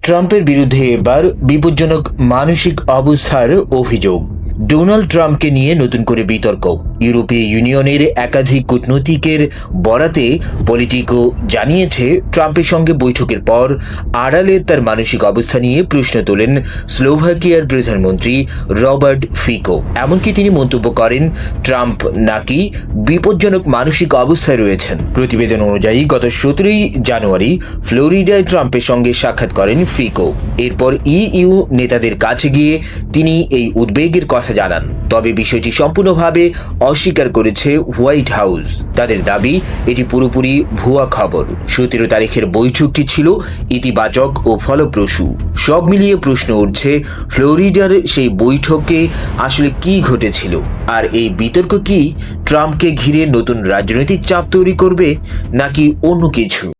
ট্রাম্পের বিরুদ্ধে এবার বিপজ্জনক মানসিক অবস্থার অভিযোগ। ডোনাল্ড ট্রাম্পকে নিয়ে নতুন করে বিতর্ক। ইউরোপীয় ইউনিয়নের একাধিক কূটনীতিকের বরাতে পলিটিকো জানিয়েছে, ট্রাম্পের সঙ্গে বৈঠকের পর আড়ালে তার মানসিক অবস্থা নিয়ে প্রশ্ন তোলেন স্লোভাকিয়ার প্রধানমন্ত্রী রবার্ট ফিকো। এমনকি তিনি মন্তব্য করেন, ট্রাম্প নাকি বিপজ্জনক মানসিক অবস্থায় রয়েছেন। প্রতিবেদন অনুযায়ী গত 17 জানুয়ারি ফ্লোরিডায় ট্রাম্পের সঙ্গে সাক্ষাৎ করেন ফিকো। এরপর ইইউ নেতাদের কাছে গিয়ে তিনি এই উদ্বেগের কথা জানান। তবে বিষয়টি সম্পূর্ণভাবে অস্বীকার করেছে হোয়াইট হাউস। তাদের দাবি, এটি পুরোপুরি ভুয়া খবর। 17 তারিখের বৈঠকটি ছিল ইতিবাচক ও ফলপ্রসূ। সব মিলিয়ে প্রশ্ন উঠছে, ফ্লোরিডার সেই বৈঠকে আসলে কি ঘটেছিল? আর এই বিতর্ক কি ট্রাম্পকে ঘিরে নতুন রাজনৈতিক চাপ তৈরি করবে, নাকি অন্য কিছু?